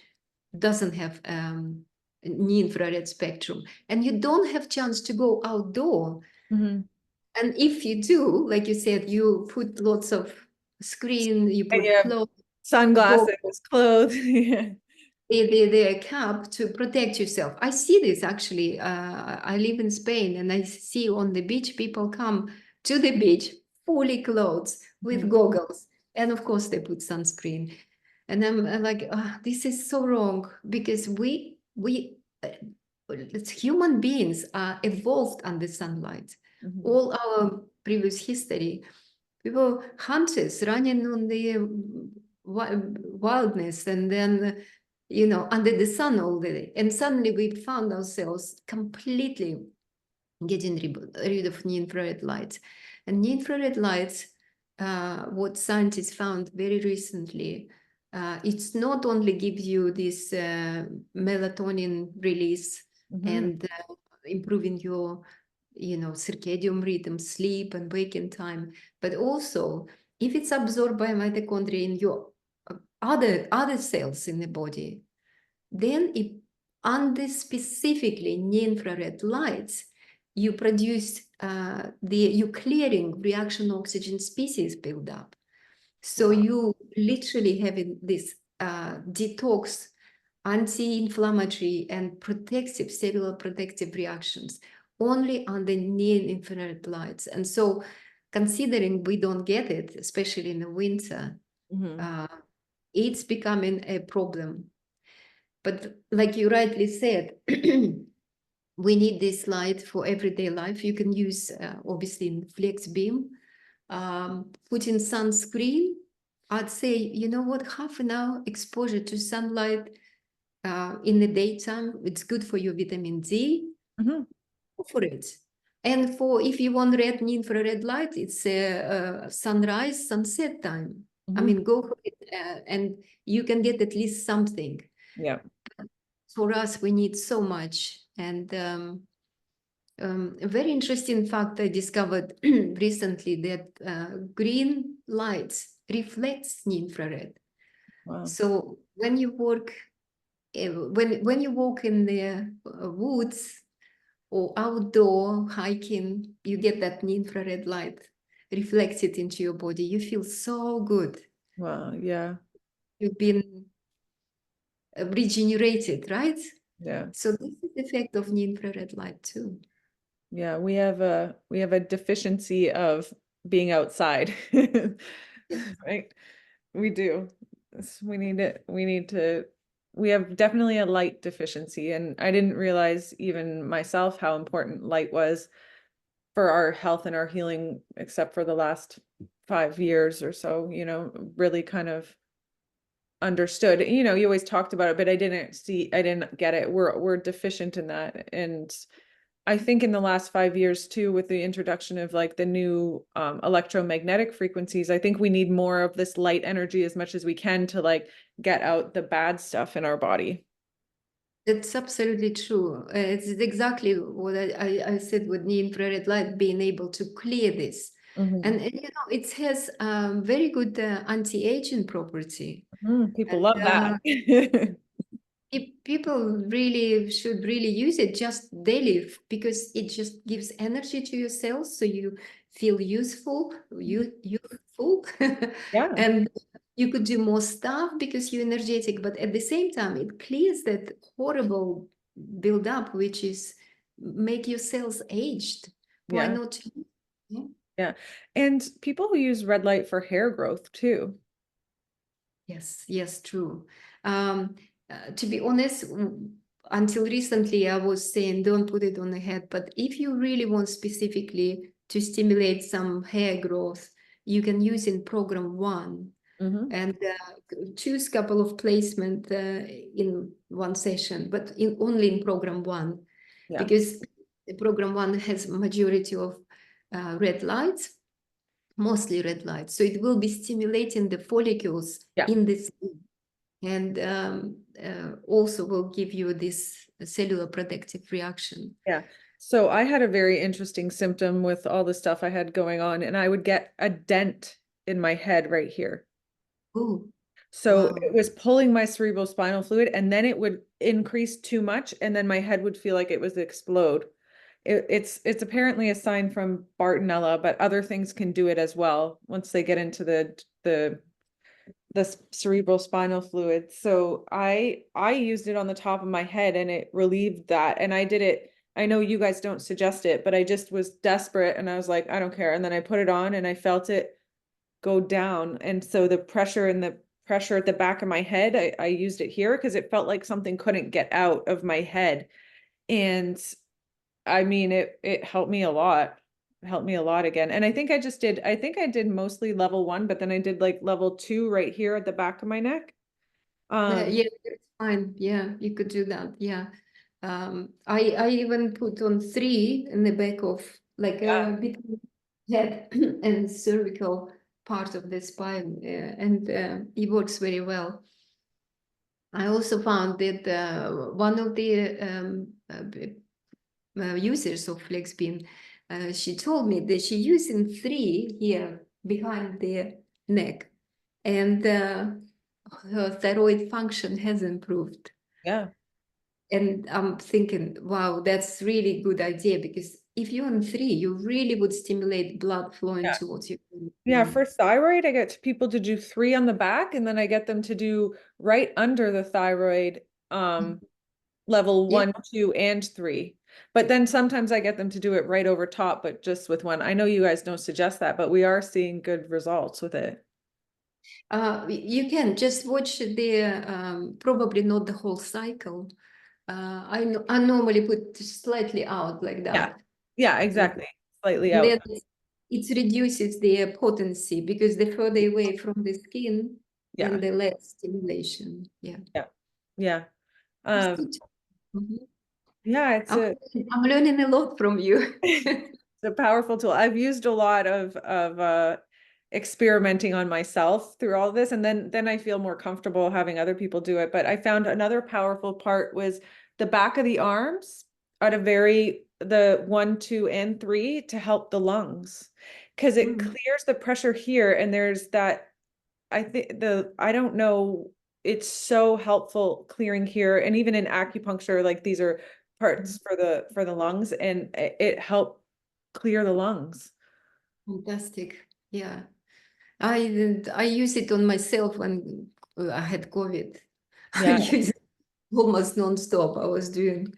[SPEAKER 2] doesn't have near-infrared spectrum, and you don't have chance to go outdoor.
[SPEAKER 1] Mm-hmm.
[SPEAKER 2] And if you do, like you said, you put lots of screen, you
[SPEAKER 1] And
[SPEAKER 2] put
[SPEAKER 1] you have
[SPEAKER 2] clothes, go
[SPEAKER 1] sunglasses, clothes. Yeah.
[SPEAKER 2] the cap to protect yourself. I see this actually. I live in Spain and I see on the beach people come to the beach fully clothed with
[SPEAKER 1] Mhm.
[SPEAKER 2] goggles. And of course they put sunscreen. And I'm like, this is so wrong because as human beings are evolved under sunlight.
[SPEAKER 1] Mhm.
[SPEAKER 2] All our previous history, we were hunters running on the wildness, and then under the sun all the day, and suddenly we found ourselves completely getting rid of near-infrared lights. And near-infrared lights, what scientists found very recently, it's not only gives you this melatonin release
[SPEAKER 1] Mhm.
[SPEAKER 2] and improving your circadian rhythm, sleep and waking time, but also if it's absorbed by mitochondria in your other cells in the body, then it under specifically near-infrared lights, you produce you clearing reaction oxygen species build up. So
[SPEAKER 1] Wow.
[SPEAKER 2] you literally having this detox, anti-inflammatory and protective, cellular protective reactions only under near-infrared lights. And so considering we don't get it, especially in the winter,
[SPEAKER 1] Mhm.
[SPEAKER 2] uh, it's becoming a problem. But like you rightly said, we need this light for everyday life. You can use, obviously, in FlexBeam, put in sunscreen. I'd say, you know what, half an hour exposure to sunlight in the daytime, it's good for your vitamin D.
[SPEAKER 1] Mhm.
[SPEAKER 2] Go for it. And for if you want red and infrared light, it's sunrise, sunset time. I
[SPEAKER 1] Mhm.
[SPEAKER 2] mean, go for it, and you can get at least something.
[SPEAKER 1] Yeah.
[SPEAKER 2] For us, we need so much. And a very interesting fact I discovered recently, that green lights reflects infrared.
[SPEAKER 1] Wow.
[SPEAKER 2] So when you work, when you walk in the woods or outdoor hiking, you get that infrared light reflected into your body. You feel so good.
[SPEAKER 1] Wow. Yeah.
[SPEAKER 2] You've been regenerated, right?
[SPEAKER 1] Yeah.
[SPEAKER 2] So this is the effect of infrared light too.
[SPEAKER 1] Yeah. We have a deficiency of being outside. Right? We do. We need it. We have definitely a light deficiency. And I didn't realize even myself how important light was for our health and our healing, except for the last 5 years or so, really kind of understood. You always talked about it, but I didn't get it. We're deficient in that. And I think in the last 5 years too, with the introduction of like the new electromagnetic frequencies, I think we need more of this light energy as much as we can to like get out the bad stuff in our body.
[SPEAKER 2] That's absolutely true. It's exactly what I said with the infrared light, being able to clear this.
[SPEAKER 1] Mhm.
[SPEAKER 2] And it has very good anti-aging property.
[SPEAKER 1] People
[SPEAKER 2] And
[SPEAKER 1] love that.
[SPEAKER 2] people should really use it just daily, because it just gives energy to your cells, so you feel youthful,
[SPEAKER 1] Yeah,
[SPEAKER 2] and you could do more stuff because you're energetic. But at the same time, it clears that horrible buildup, which is make your cells aged. Why
[SPEAKER 1] yeah,
[SPEAKER 2] not? Yeah.
[SPEAKER 1] yeah. And people who use red light for hair growth too.
[SPEAKER 2] Yes, yes, true. To be honest, until recently, I was saying don't put it on the head. But if you really want specifically to stimulate some hair growth, you can use in program 1
[SPEAKER 1] Hmm.
[SPEAKER 2] and choose couple of placement in one session, but only in program 1,
[SPEAKER 1] Yeah,
[SPEAKER 2] because the program 1 has majority of red lights, mostly red light. So it will be stimulating the follicles
[SPEAKER 1] yeah,
[SPEAKER 2] in the skin, and also will give you this cellular protective reaction.
[SPEAKER 1] yeah. So I had a very interesting symptom with all the stuff I had going on, and I would get a dent in my head right here.
[SPEAKER 2] Oh,
[SPEAKER 1] So
[SPEAKER 2] wow.
[SPEAKER 1] it was pulling my cerebral spinal fluid, and then it would increase too much, and then my head would feel like it was explode. It's apparently a sign from Bartonella, but other things can do it as well once they get into the cerebral spinal fluid. So I used it on the top of my head, and it relieved that. And I did it. I know you guys don't suggest it, but I just was desperate, and I was like, I don't care. And then I put it on, and I felt it go down. And so the pressure at the back of my head, I used it here because it felt like something couldn't get out of my head. And I mean, it helped me a lot. It helped me a lot again. And I think I did mostly level 1, but then I did like level 2 right here at the back of my neck.
[SPEAKER 2] Yeah, that's fine. Yeah, you could do that. Yeah. I even put on 3 in the back of, like,
[SPEAKER 1] Yeah,
[SPEAKER 2] between head and cervical part of the spine, and it works very well. I also found that one of the users of FlexBeam, she told me that she using 3 here behind the neck, and her thyroid function has improved.
[SPEAKER 1] yeah,
[SPEAKER 2] And I'm thinking, wow, that's really good idea, because if you're on 3, you really would stimulate blood flowing
[SPEAKER 1] yeah.
[SPEAKER 2] towards your
[SPEAKER 1] Yeah,
[SPEAKER 2] brain.
[SPEAKER 1] for thyroid, I get people to do 3 on the back, and then I get them to do right under the thyroid, level
[SPEAKER 2] Yeah.
[SPEAKER 1] 1, 2, and 3. But then sometimes I get them to do it right over top, but just with one. I know you guys don't suggest that, but we are seeing good results with it.
[SPEAKER 2] You can just watch the probably not the whole cycle. I normally put slightly out like
[SPEAKER 1] Yeah.
[SPEAKER 2] that,
[SPEAKER 1] Yeah,
[SPEAKER 2] and,
[SPEAKER 1] exactly. Slightly
[SPEAKER 2] and
[SPEAKER 1] out.
[SPEAKER 2] then it reduces the potency, because the further away from the skin, then
[SPEAKER 1] Yeah.
[SPEAKER 2] the less stimulation. Yeah.
[SPEAKER 1] Yeah. Yeah.
[SPEAKER 2] It's
[SPEAKER 1] Um,
[SPEAKER 2] good. Mhm.
[SPEAKER 1] Yeah,
[SPEAKER 2] I'm, I'm learning a lot from you.
[SPEAKER 1] it's a powerful tool. I've used a lot of experimenting on myself through all this, and then I feel more comfortable having other people do it. But I found another powerful part was the back of the arms at the 1, 2, and 3 to help the lungs, because it
[SPEAKER 2] Mm,
[SPEAKER 1] clears the pressure here, and there's that I don't know, it's so helpful clearing here, and even in acupuncture, like these are parts for the lungs, and it helped clear the lungs.
[SPEAKER 2] fantastic. Yeah. I use it on myself when I had COVID. I
[SPEAKER 1] Yeah.
[SPEAKER 2] use it almost nonstop. I was doing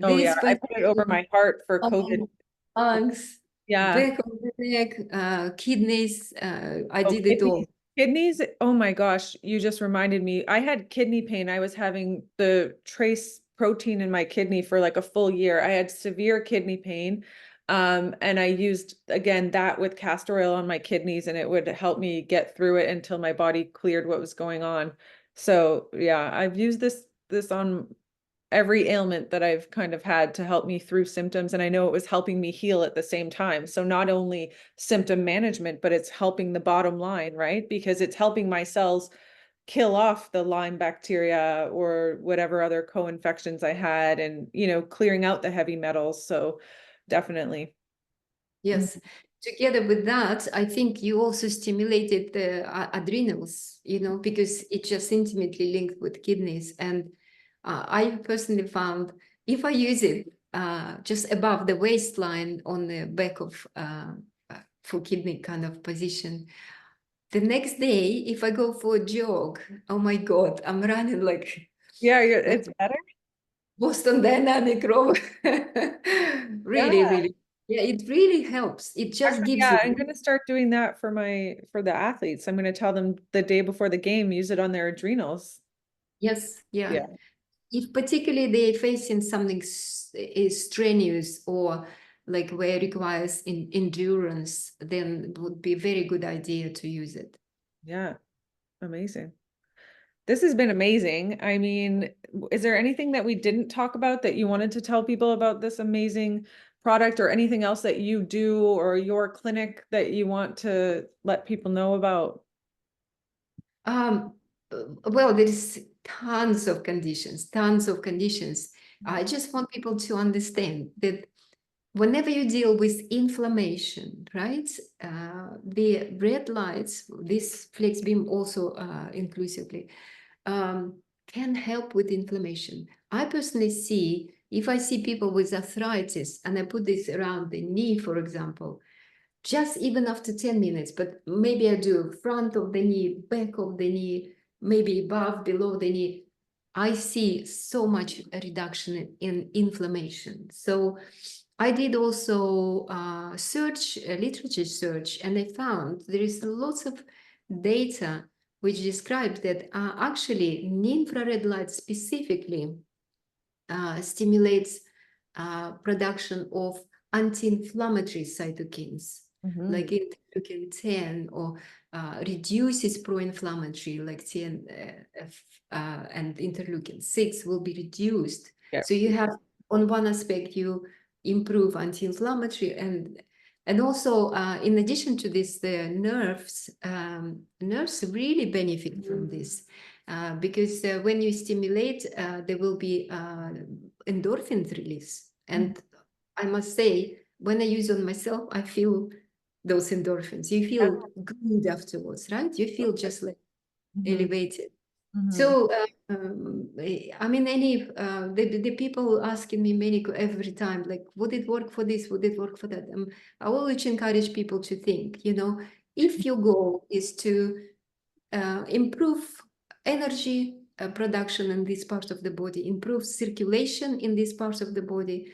[SPEAKER 1] Oh yeah,
[SPEAKER 2] this
[SPEAKER 1] I
[SPEAKER 2] by
[SPEAKER 1] put it over my heart for COVID.
[SPEAKER 2] lungs,
[SPEAKER 1] Yeah.
[SPEAKER 2] back of the neck, kidneys. I
[SPEAKER 1] Oh,
[SPEAKER 2] did it all.
[SPEAKER 1] kidneys. Oh my gosh, you just reminded me. I had kidney pain. I was having the trace protein in my kidney for like a full year. I had severe kidney pain. And I used again that with castor oil on my kidneys, and it would help me get through it until my body cleared what was going on. So yeah, I've used this on every ailment that I've kind of had to help me through symptoms. And I know it was helping me heal at the same time. So not only symptom management, but it's helping the bottom line, right? Because it's helping my cells kill off the Lyme bacteria or whatever other co-infections I had, and, clearing out the heavy metals. So definitely. Mhm.
[SPEAKER 2] Yes. Together with that, I think you also stimulated the adrenals, because it's just intimately linked with kidneys. And I personally found if I use it just above the waistline on the back of for kidney kind of position, the next day, if I go for a jog, oh my God, I'm running like
[SPEAKER 1] Yeah, it's better.
[SPEAKER 2] Boston Dynamic row. Really,
[SPEAKER 1] Yeah.
[SPEAKER 2] really. Yeah, it really helps. It just
[SPEAKER 1] Actually,
[SPEAKER 2] gives
[SPEAKER 1] yeah,
[SPEAKER 2] you.
[SPEAKER 1] I'm gonna start doing that for the athletes. I'm gonna tell them the day before the game, use it on their adrenals.
[SPEAKER 2] Yes, yeah.
[SPEAKER 1] Yeah.
[SPEAKER 2] If particularly they're facing something is strenuous or like where it requires endurance, then it would be a very good idea to use it.
[SPEAKER 1] Yeah. Amazing. This has been amazing. I mean, is there anything that we didn't talk about that you wanted to tell people about this amazing product, or anything else that you do or your clinic that you want to let people know about?
[SPEAKER 2] Um, well, there's tons of conditions, tons of conditions. I just want people to understand that whenever you deal with inflammation, right, the red lights, this FlexBeam also inclusively, can help with inflammation. I personally see, if I see people with arthritis and I put this around the knee, for example, just even after 10 minutes, but maybe I do front of the knee, back of the knee, maybe above, below the knee, I see so much reduction in inflammation. So I did also literature search, and I found there is lots of data which describes that actually infrared light specifically stimulates production of anti-inflammatory cytokines
[SPEAKER 1] Mm-hmm.
[SPEAKER 2] like interleukin 10 or reduces pro-inflammatory like 10 and interleukin 6 will be reduced.
[SPEAKER 1] Yeah.
[SPEAKER 2] So you have on one aspect you improve anti-inflammatory and also in addition to this the nerves really benefit from this because when you stimulate, there will be endorphins release.
[SPEAKER 1] Mhm.
[SPEAKER 2] And I must say, when I use on myself, I feel those endorphins. You feel good afterwards, right? You feel just like
[SPEAKER 1] Mm-hmm.
[SPEAKER 2] elevated.
[SPEAKER 1] Mm-hmm.
[SPEAKER 2] So, I mean, the people asking me many every time, like, would it work for this? Would it work for that? I always encourage people to think, if your goal is to improve energy production in this part of the body, improve circulation in this part of the body,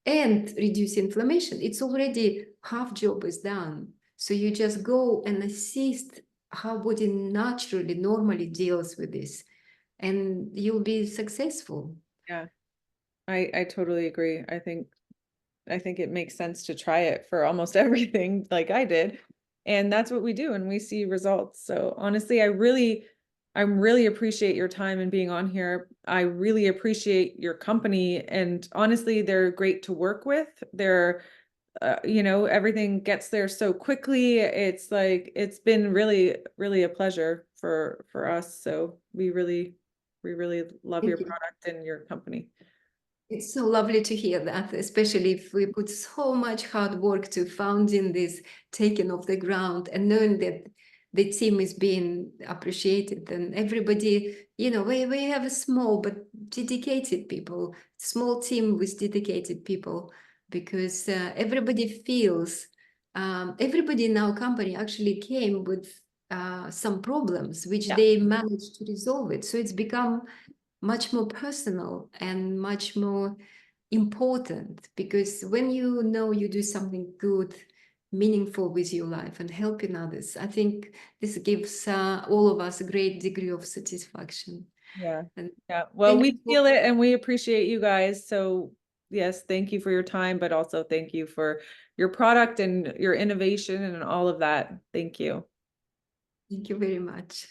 [SPEAKER 2] and reduce inflammation. It's already half job is done. So you just go and assist how body naturally, normally deals with this, and you'll be successful.
[SPEAKER 1] Yeah, I totally agree. I think it makes sense to try it for almost everything like I did. And that's what we do, and we see results. So honestly, I really I really appreciate your time and being on here. I really appreciate your company, and honestly, they're great to work with. They're, you know, everything gets there so quickly. It's like, it's been really, really a pleasure for us. So we really love your
[SPEAKER 2] Thank you.
[SPEAKER 1] product and your company.
[SPEAKER 2] It's so lovely to hear that, especially if we put so much hard work to founding this, taking off the ground, and knowing that the team is being appreciated, and everybody, you know, we have a small but dedicated people, small team with dedicated people, because everybody feels, everybody in our company actually came with some problems, which
[SPEAKER 1] Yeah.
[SPEAKER 2] they managed to resolve it. So it's become much more personal and much more important, because when you know you do something good, meaningful with your life and helping others, I think this gives all of us a great degree of satisfaction.
[SPEAKER 1] Yeah.
[SPEAKER 2] And
[SPEAKER 1] Yeah. Well,
[SPEAKER 2] thank
[SPEAKER 1] we
[SPEAKER 2] you for,
[SPEAKER 1] feel it and we appreciate you guys. So yes, thank you for your time, but also thank you for your product and your innovation and all of that. Thank you.
[SPEAKER 2] thank you very much.